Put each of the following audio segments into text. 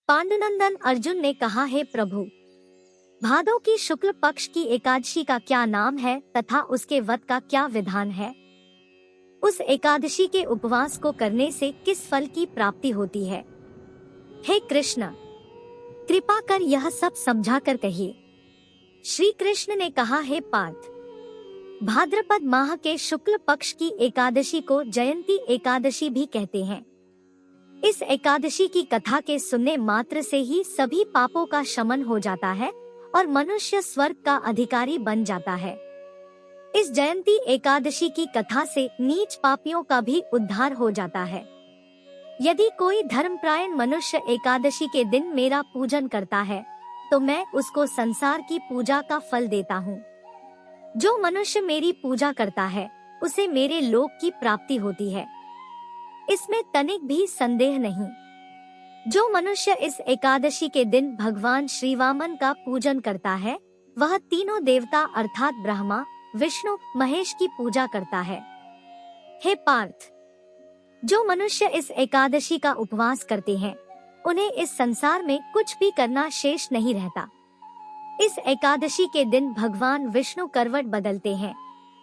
पांडुनंदन अर्जुन ने कहा, हे प्रभु, भादों की शुक्ल पक्ष की एकादशी का क्या नाम है तथा उसके व्रत का क्या विधान है? उस एकादशी के उपवास को करने से किस फल की प्राप्ति होती है? हे कृष्ण, कृपा कर यह सब समझा कर कहिए। श्री कृष्ण ने कहा, हे पार्थ, भाद्रपद माह के शुक्ल पक्ष की एकादशी को जयंती एकादशी भी कहते हैं। इस एकादशी की कथा के सुनने मात्र से ही सभी पापों का शमन हो जाता है और मनुष्य स्वर्ग का अधिकारी बन जाता है। इस जयंती एकादशी की कथा से नीच पापियों का भी उद्धार हो जाता है। यदि कोई धर्मप्रायण मनुष्य एकादशी के दिन मेरा पूजन करता है तो मैं उसको संसार की पूजा का फल देता हूँ। जो मनुष्य मेरी पूजा करता है उसे मेरे लोक की प्राप्ति होती है, इसमें तनिक भी संदेह नहीं। जो मनुष्य इस एकादशी के दिन भगवान श्री वामन का पूजन करता है वह तीनों देवता अर्थात ब्रह्मा, विष्णु, महेश की पूजा करता है। हे पार्थ, जो मनुष्य इस एकादशी का उपवास करते हैं उन्हें इस संसार में कुछ भी करना शेष नहीं रहता। इस एकादशी के दिन भगवान विष्णु करवट बदलते हैं,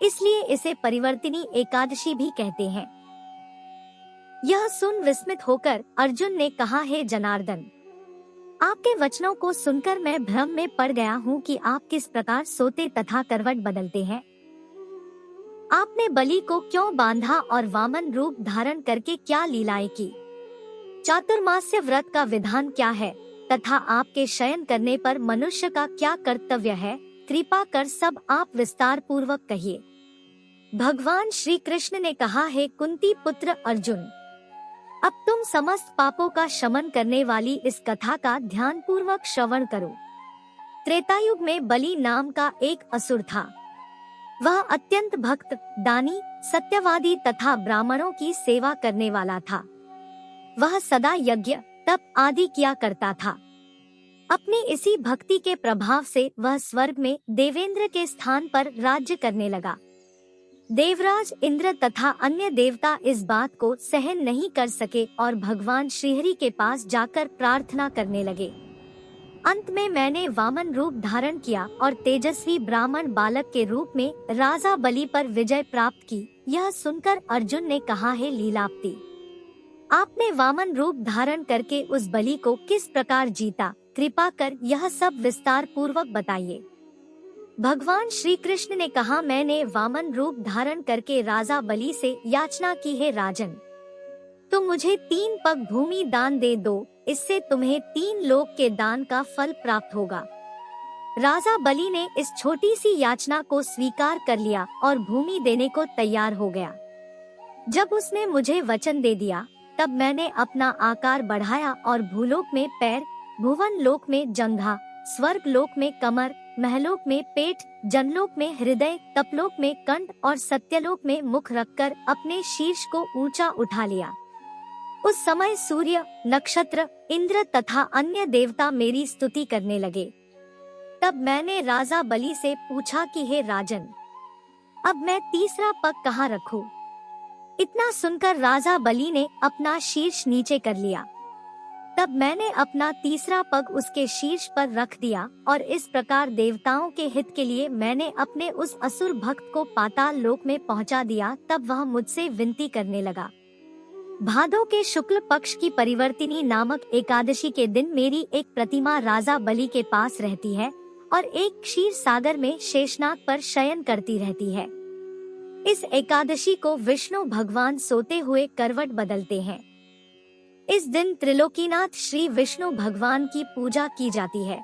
इसलिए इसे परिवर्तिनी एकादशी भी कहते हैं। यह सुन विस्मित होकर अर्जुन ने कहा, हे जनार्दन, आपके वचनों को सुनकर मैं भ्रम में पड़ गया हूँ कि आप किस प्रकार सोते तथा करवट बदलते हैं। आपने बलि को क्यों बांधा और वामन रूप धारण करके क्या लीलाएं की? चातुर्मास्य व्रत का विधान क्या है तथा आपके शयन करने पर मनुष्य का क्या कर्तव्य है? कृपा कर सब आप विस्तार पूर्वक कहिए। भगवान श्री कृष्ण ने कहा, हे कुंती पुत्र अर्जुन, अब तुम समस्त पापों का शमन करने वाली इस कथा का ध्यान पूर्वक श्रवण करो। त्रेतायुग में बलि नाम का एक असुर था। वह अत्यंत भक्त, दानी, सत्यवादी तथा ब्राह्मणों की सेवा करने वाला था। वह सदा यज्ञ, तप आदि किया करता था। अपनी इसी भक्ति के प्रभाव से वह स्वर्ग में देवेंद्र के स्थान पर राज्य करने लगा। देवराज इंद्र तथा अन्य देवता इस बात को सहन नहीं कर सके और भगवान श्रीहरि के पास जाकर प्रार्थना करने लगे। अंत में मैंने वामन रूप धारण किया और तेजस्वी ब्राह्मण बालक के रूप में राजा बलि पर विजय प्राप्त की। यह सुनकर अर्जुन ने कहा, हे लीलावती, आपने वामन रूप धारण करके उस बलि को किस प्रकार जीता? कृपा कर यह सब विस्तार पूर्वक बताइए। भगवान श्री कृष्ण ने कहा, मैंने वामन रूप धारण करके राजा बलि से याचना की, है राजन, तुम मुझे 3 पग भूमि दान दे दो, इससे तुम्हें 3 लोक के दान का फल प्राप्त होगा। राजा बलि ने इस छोटी सी याचना को स्वीकार कर लिया और भूमि देने को तैयार हो गया। जब उसने मुझे वचन दे दिया तब मैंने अपना आकार बढ़ाया और भूलोक में पैर, भुवन लोक में जंघा, स्वर्ग लोक में कमर, महलोक में पेट, जनलोक में हृदय, तपलोक में कंठ और सत्यलोक में मुख रखकर अपने शीर्ष को ऊंचा उठा लिया। उस समय सूर्य, नक्षत्र, इंद्र तथा अन्य देवता मेरी स्तुति करने लगे। तब मैंने राजा बलि से पूछा कि हे राजन, अब मैं तीसरा पग कहाँ रखूं? इतना सुनकर राजा बलि ने अपना शीर्ष नीचे कर लिया। तब मैंने अपना तीसरा पग उसके शीर्ष पर रख दिया और इस प्रकार देवताओं के हित के लिए मैंने अपने उस असुर भक्त को पाताल लोक में पहुंचा दिया। तब वह मुझसे विनती करने लगा, भादों के शुक्ल पक्ष की परिवर्तिनी नामक एकादशी के दिन मेरी एक प्रतिमा राजा बलि के पास रहती है और एक क्षीर सागर में शेषनाग पर शयन करती रहती है। इस एकादशी को विष्णु भगवान सोते हुए करवट बदलते हैं। इस दिन त्रिलोकीनाथ श्री विष्णु भगवान की पूजा की जाती है।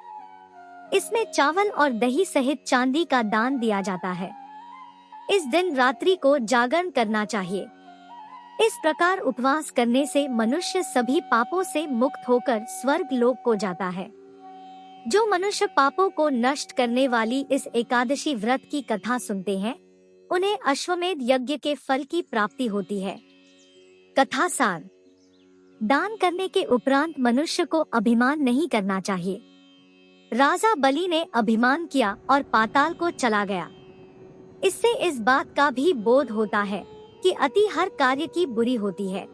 इसमें चावल और दही सहित चांदी का दान दिया जाता है। इस दिन रात्रि को जागरण करना चाहिए। इस प्रकार उपवास करने से मनुष्य सभी पापों से मुक्त होकर स्वर्ग लोक को जाता है। जो मनुष्य पापों को नष्ट करने वाली इस एकादशी व्रत की कथा सुनते हैं उन्हें अश्वमेध यज्ञ के फल की प्राप्ति होती है। कथा सार: दान करने के उपरांत मनुष्य को अभिमान नहीं करना चाहिए। राजा बलि ने अभिमान किया और पाताल को चला गया। इससे इस बात का भी बोध होता है कि अति हर कार्य की बुरी होती है।